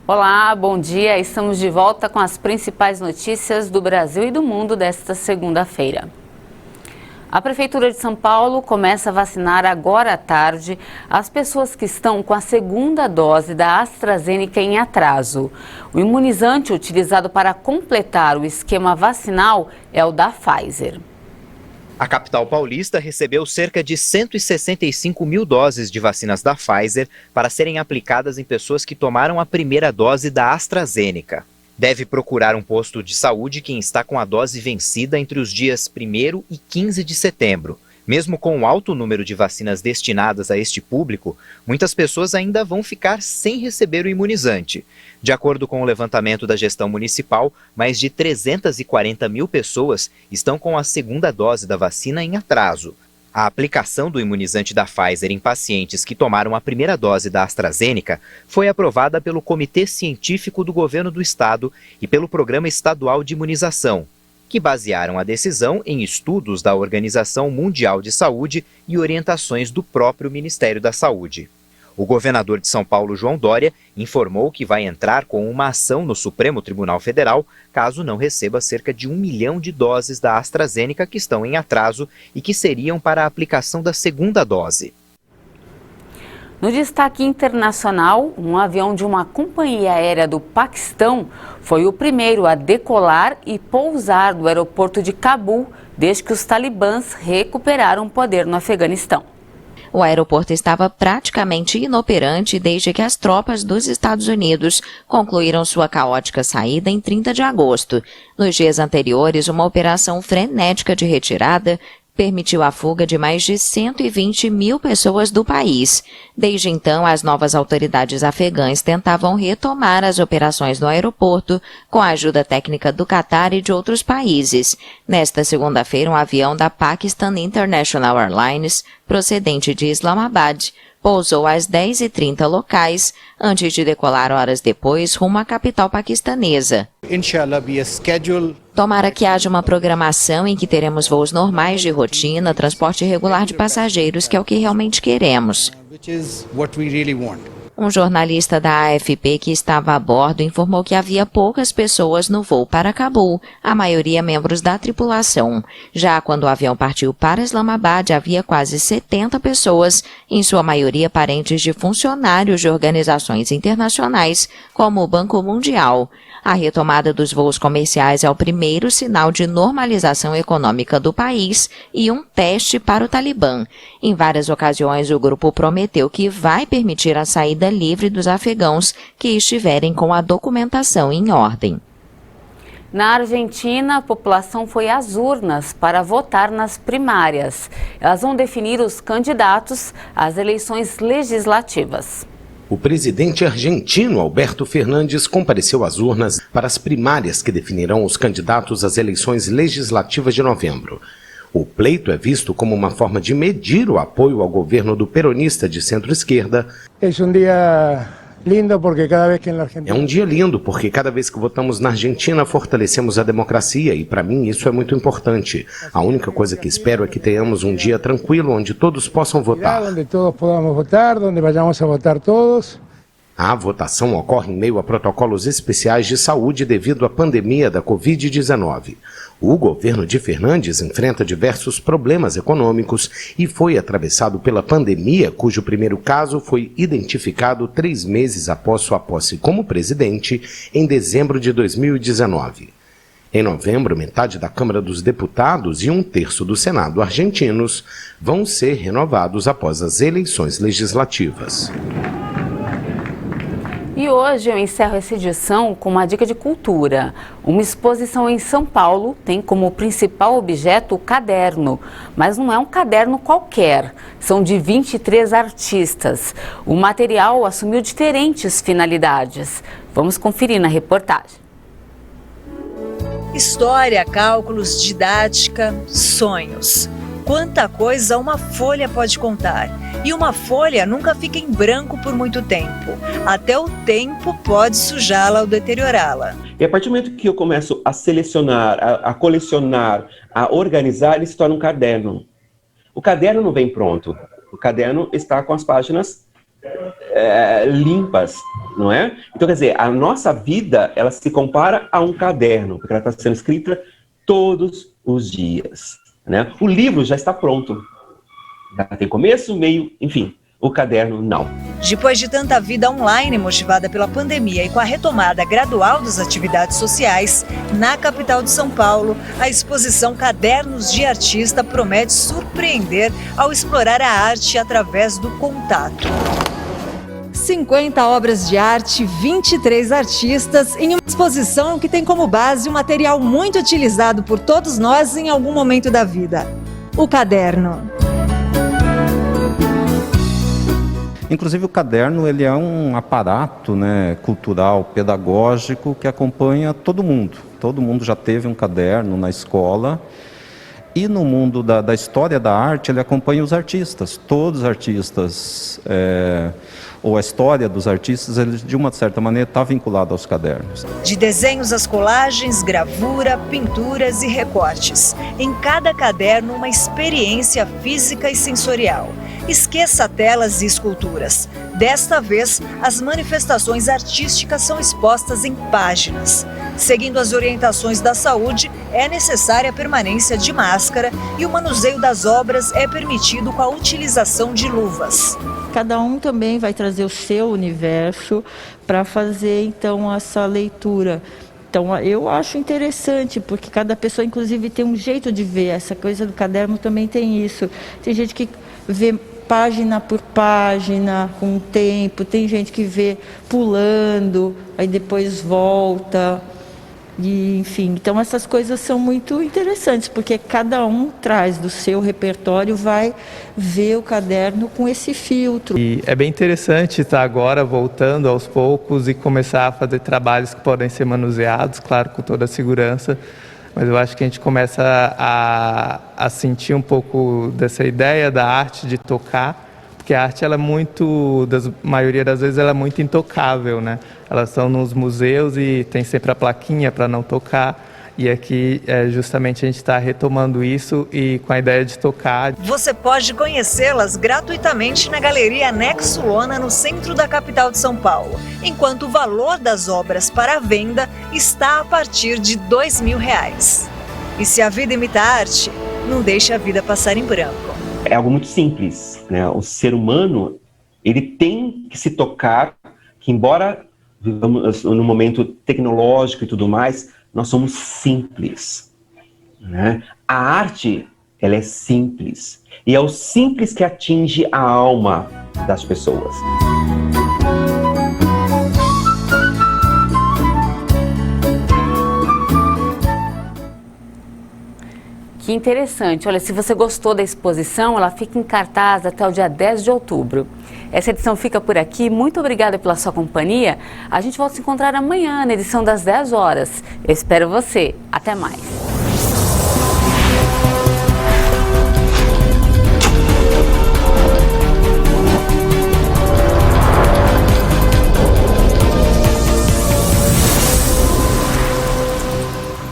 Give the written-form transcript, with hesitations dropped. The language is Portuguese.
Olá, bom dia. Estamos de volta com as principais notícias do Brasil e do mundo desta segunda-feira. A Prefeitura de São Paulo começa a vacinar agora à tarde as pessoas que estão com a segunda dose da AstraZeneca em atraso. O imunizante utilizado para completar o esquema vacinal é o da Pfizer. A capital paulista recebeu cerca de 165 mil doses de vacinas da Pfizer para serem aplicadas em pessoas que tomaram a primeira dose da AstraZeneca. Deve procurar um posto de saúde quem está com a dose vencida entre os dias 1º e 15 de setembro. Mesmo com o alto número de vacinas destinadas a este público, muitas pessoas ainda vão ficar sem receber o imunizante. De acordo com o levantamento da gestão municipal, mais de 340 mil pessoas estão com a segunda dose da vacina em atraso. A aplicação do imunizante da Pfizer em pacientes que tomaram a primeira dose da AstraZeneca foi aprovada pelo Comitê Científico do Governo do Estado e pelo Programa Estadual de Imunização, que basearam a decisão em estudos da Organização Mundial de Saúde e orientações do próprio Ministério da Saúde. O governador de São Paulo, João Dória, informou que vai entrar com uma ação no Supremo Tribunal Federal caso não receba cerca de 1 milhão de doses da AstraZeneca que estão em atraso e que seriam para a aplicação da segunda dose. No destaque internacional, um avião de uma companhia aérea do Paquistão foi o primeiro a decolar e pousar do aeroporto de Cabul desde que os talibãs recuperaram o poder no Afeganistão. O aeroporto estava praticamente inoperante desde que as tropas dos Estados Unidos concluíram sua caótica saída em 30 de agosto. Nos dias anteriores, uma operação frenética de retirada permitiu a fuga de mais de 120 mil pessoas do país. Desde então, as novas autoridades afegãs tentavam retomar as operações no aeroporto com a ajuda técnica do Catar e de outros países. Nesta segunda-feira, um avião da Pakistan International Airlines, procedente de Islamabad, pousou às 10h30 locais, antes de decolar horas depois rumo à capital paquistanesa. Tomara que haja uma programação em que teremos voos normais de rotina, transporte regular de passageiros, que é o que realmente queremos. Um jornalista da AFP que estava a bordo informou que havia poucas pessoas no voo para Cabul, a maioria membros da tripulação. Já quando o avião partiu para Islamabad, havia quase 70 pessoas, em sua maioria parentes de funcionários de organizações internacionais, como o Banco Mundial. A retomada dos voos comerciais é o primeiro sinal de normalização econômica do país e um teste para o Talibã. Em várias ocasiões, o grupo prometeu que vai permitir a saída livre dos afegãos que estiverem com a documentação em ordem. Na Argentina, a população foi às urnas para votar nas primárias. Elas vão definir os candidatos às eleições legislativas. O presidente argentino Alberto Fernandes compareceu às urnas para as primárias que definirão os candidatos às eleições legislativas de novembro. O pleito é visto como uma forma de medir o apoio ao governo do peronista de centro-esquerda. É um dia lindo porque cada vez que na Argentina... É um dia lindo porque cada vez que votamos na Argentina fortalecemos a democracia e para mim isso é muito importante. A única coisa que espero é que tenhamos um dia tranquilo onde todos possam votar. Onde todos podamos votar, onde vayamos a votar todos. A votação ocorre em meio a protocolos especiais de saúde devido à pandemia da Covid-19. O governo de Fernandes enfrenta diversos problemas econômicos e foi atravessado pela pandemia, cujo primeiro caso foi identificado 3 meses após sua posse como presidente, em dezembro de 2019. Em novembro, metade da Câmara dos Deputados e 1/3 do Senado argentinos vão ser renovados após as eleições legislativas. E hoje eu encerro essa edição com uma dica de cultura. Uma exposição em São Paulo tem como principal objeto o caderno, mas não é um caderno qualquer, são de 23 artistas. O material assumiu diferentes finalidades. Vamos conferir na reportagem. História, cálculos, didática, sonhos. Quanta coisa uma folha pode contar. E uma folha nunca fica em branco por muito tempo. Até o tempo pode sujá-la ou deteriorá-la. E a partir do momento que eu começo a selecionar, a colecionar, a organizar, ele se torna um caderno. O caderno não vem pronto. O caderno está com as páginas limpas. não é? Então, quer dizer, a nossa vida, ela se compara a um caderno, porque ela está sendo escrita todos os dias, né? O livro já está pronto. Já tem começo, meio, enfim. O caderno, não. Depois de tanta vida online motivada pela pandemia e com a retomada gradual das atividades sociais, na capital de São Paulo, a exposição Cadernos de Artista promete surpreender ao explorar a arte através do contato. 50 obras de arte, 23 artistas, em uma exposição que tem como base um material muito utilizado por todos nós em algum momento da vida: o caderno. Inclusive o caderno, ele é um aparato, né, cultural, pedagógico, que acompanha todo mundo. Todo mundo já teve um caderno na escola. E no mundo da história da arte, ele acompanha os artistas. Todos os artistas, ou a história dos artistas, ele, de uma certa maneira, está vinculado aos cadernos. De desenhos às colagens, gravura, pinturas e recortes. Em cada caderno, uma experiência física e sensorial. Esqueça telas e esculturas. Desta vez, as manifestações artísticas são expostas em páginas. Seguindo as orientações da saúde, é necessária a permanência de máscara e o manuseio das obras é permitido com a utilização de luvas. Cada um também vai trazer o seu universo para fazer, então, essa leitura. Então, eu acho interessante, porque cada pessoa, inclusive, tem um jeito de ver. Essa coisa do caderno também tem isso. Tem gente que vê página por página, com o tempo. Tem gente que vê pulando, aí depois volta. E, enfim, então essas coisas são muito interessantes, porque cada um traz do seu repertório, vai ver o caderno com esse filtro. E é bem interessante estar agora voltando aos poucos e começar a fazer trabalhos que podem ser manuseados, claro, com toda a segurança, mas eu acho que a gente começa a sentir um pouco dessa ideia da arte de tocar, porque a arte, ela é muito, maioria das vezes, ela é muito intocável, né? Elas estão nos museus e tem sempre a plaquinha para não tocar. E aqui, justamente, a gente está retomando isso e com a ideia de tocar. Você pode conhecê-las gratuitamente na Galeria Anexo Lona, no centro da capital de São Paulo, enquanto o valor das obras para a venda está a partir de R$2.000. E se a vida imita a arte, não deixe a vida passar em branco. É algo muito simples, né? O ser humano, ele tem que se tocar, que embora vivamos num momento tecnológico e tudo mais, nós somos simples, né? A arte, ela é simples. E é o simples que atinge a alma das pessoas. Que interessante. Olha, se você gostou da exposição, ela fica em cartaz até o dia 10 de outubro. Essa edição fica por aqui. Muito obrigada pela sua companhia. A gente volta a se encontrar amanhã, na edição das 10 horas. Eu espero você. Até mais.